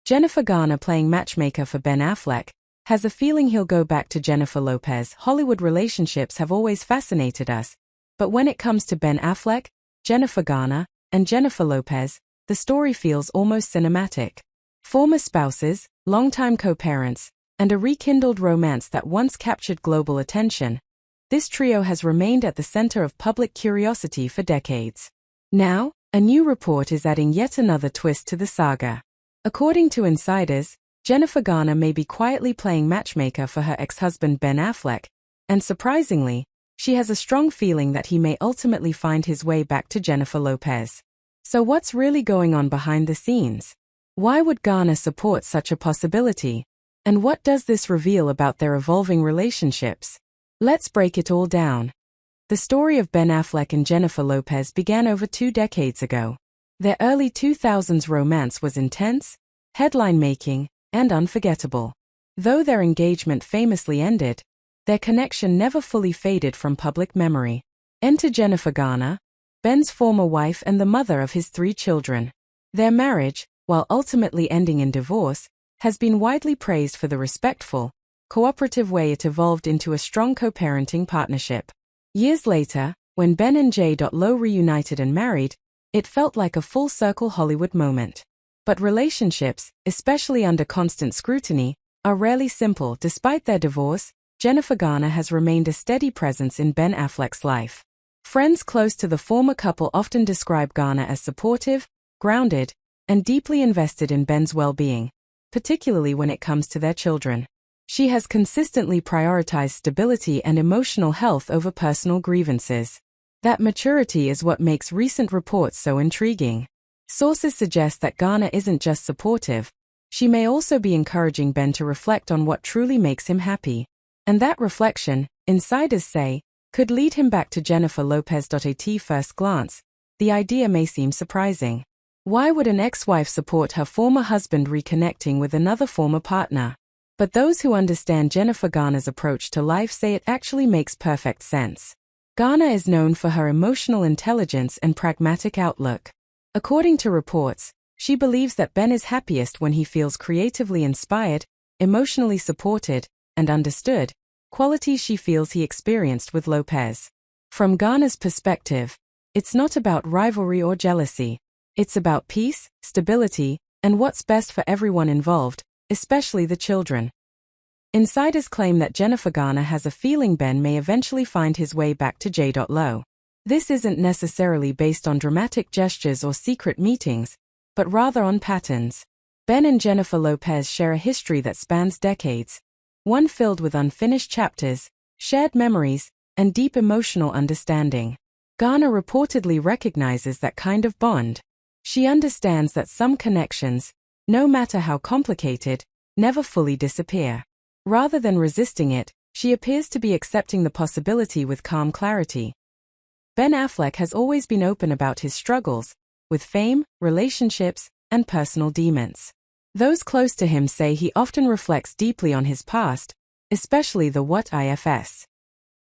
Jennifer Garner playing matchmaker for Ben Affleck, has a feeling he'll go back to Jennifer Lopez. Hollywood relationships have always fascinated us, but when it comes to Ben Affleck, Jennifer Garner, and Jennifer Lopez, the story feels almost cinematic. Former spouses, longtime co-parents, and a rekindled romance that once captured global attention, this trio has remained at the center of public curiosity for decades. Now, a new report is adding yet another twist to the saga. According to insiders, Jennifer Garner may be quietly playing matchmaker for her ex-husband Ben Affleck, and surprisingly, she has a strong feeling that he may ultimately find his way back to Jennifer Lopez. So what's really going on behind the scenes? Why would Garner support such a possibility? And what does this reveal about their evolving relationships? Let's break it all down. The story of Ben Affleck and Jennifer Lopez began over 2 decades ago. Their early 2000s romance was intense, headline-making, and unforgettable. Though their engagement famously ended, their connection never fully faded from public memory. Enter Jennifer Garner, Ben's former wife and the mother of his 3 children. Their marriage, while ultimately ending in divorce, has been widely praised for the respectful, cooperative way it evolved into a strong co-parenting partnership. Years later, when Ben and J.Lo reunited and married, it felt like a full-circle Hollywood moment. But relationships, especially under constant scrutiny, are rarely simple. Despite their divorce, Jennifer Garner has remained a steady presence in Ben Affleck's life. Friends close to the former couple often describe Garner as supportive, grounded, and deeply invested in Ben's well-being, particularly when it comes to their children. She has consistently prioritized stability and emotional health over personal grievances. That maturity is what makes recent reports so intriguing. Sources suggest that Garner isn't just supportive, she may also be encouraging Ben to reflect on what truly makes him happy. And that reflection, insiders say, could lead him back to Jennifer Lopez. At first glance, the idea may seem surprising. Why would an ex-wife support her former husband reconnecting with another former partner? But those who understand Jennifer Garner's approach to life say it actually makes perfect sense. Garner is known for her emotional intelligence and pragmatic outlook. According to reports, she believes that Ben is happiest when he feels creatively inspired, emotionally supported, and understood, qualities she feels he experienced with Lopez. From Garner's perspective, it's not about rivalry or jealousy. It's about peace, stability, and what's best for everyone involved, especially the children. Insiders claim that Jennifer Garner has a feeling Ben may eventually find his way back to J.Lo. This isn't necessarily based on dramatic gestures or secret meetings, but rather on patterns. Ben and Jennifer Lopez share a history that spans decades, one filled with unfinished chapters, shared memories, and deep emotional understanding. Garner reportedly recognizes that kind of bond. She understands that some connections, no matter how complicated, never fully disappear. Rather than resisting it, she appears to be accepting the possibility with calm clarity. Ben Affleck has always been open about his struggles, with fame, relationships, and personal demons. Those close to him say he often reflects deeply on his past, especially the what ifs.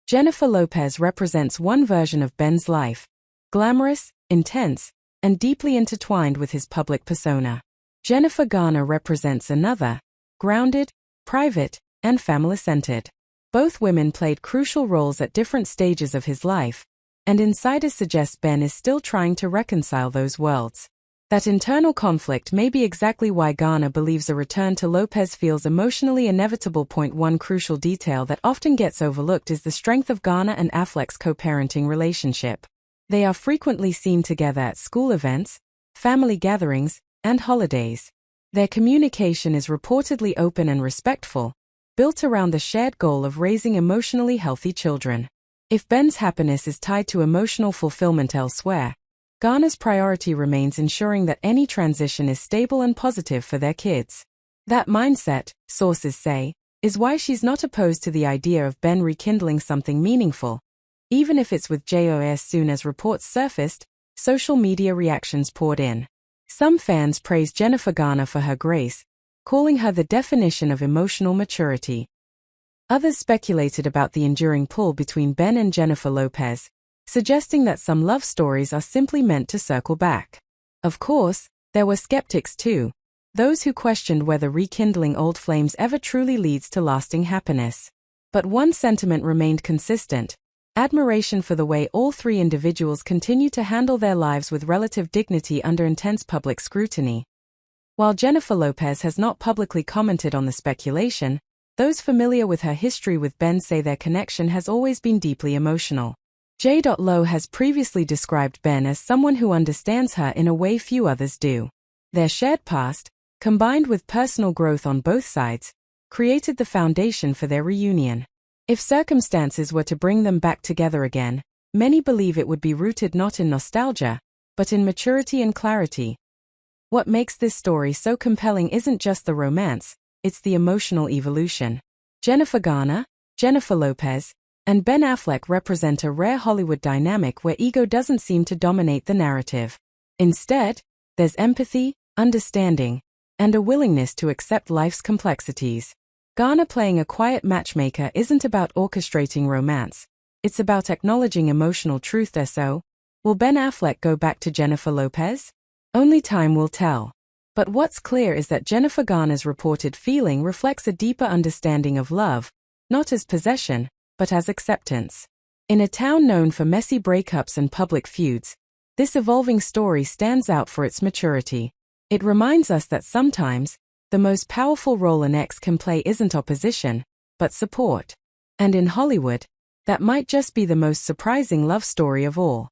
Jennifer Lopez represents one version of Ben's life, glamorous, intense, and deeply intertwined with his public persona. Jennifer Garner represents another, grounded, private, and family-centered. Both women played crucial roles at different stages of his life, and insiders suggest Ben is still trying to reconcile those worlds. That internal conflict may be exactly why Garner believes a return to Lopez feels emotionally inevitable. One crucial detail that often gets overlooked is the strength of Garner and Affleck's co-parenting relationship. They are frequently seen together at school events, family gatherings, and holidays. Their communication is reportedly open and respectful, built around the shared goal of raising emotionally healthy children. If Ben's happiness is tied to emotional fulfillment elsewhere, Garner's priority remains ensuring that any transition is stable and positive for their kids. That mindset, sources say, is why she's not opposed to the idea of Ben rekindling something meaningful, even if it's with J.Lo. As soon as reports surfaced, social media reactions poured in. Some fans praised Jennifer Garner for her grace, calling her the definition of emotional maturity. Others speculated about the enduring pull between Ben and Jennifer Lopez, suggesting that some love stories are simply meant to circle back. Of course, there were skeptics too. those who questioned whether rekindling old flames ever truly leads to lasting happiness. But one sentiment remained consistent: admiration for the way all three individuals continue to handle their lives with relative dignity under intense public scrutiny. While Jennifer Lopez has not publicly commented on the speculation, those familiar with her history with Ben say their connection has always been deeply emotional. J.Lo has previously described Ben as someone who understands her in a way few others do. Their shared past, combined with personal growth on both sides, created the foundation for their reunion. If circumstances were to bring them back together again, many believe it would be rooted not in nostalgia, but in maturity and clarity. What makes this story so compelling isn't just the romance, it's the emotional evolution. Jennifer Garner, Jennifer Lopez, and Ben Affleck represent a rare Hollywood dynamic where ego doesn't seem to dominate the narrative. Instead, there's empathy, understanding, and a willingness to accept life's complexities. Garner playing a quiet matchmaker isn't about orchestrating romance. It's about acknowledging emotional truth. So, will Ben Affleck go back to Jennifer Lopez? Only time will tell. But what's clear is that Jennifer Garner's reported feeling reflects a deeper understanding of love, not as possession, but as acceptance. In a town known for messy breakups and public feuds, this evolving story stands out for its maturity. It reminds us that sometimes, the most powerful role an ex can play isn't opposition, but support. And in Hollywood, that might just be the most surprising love story of all.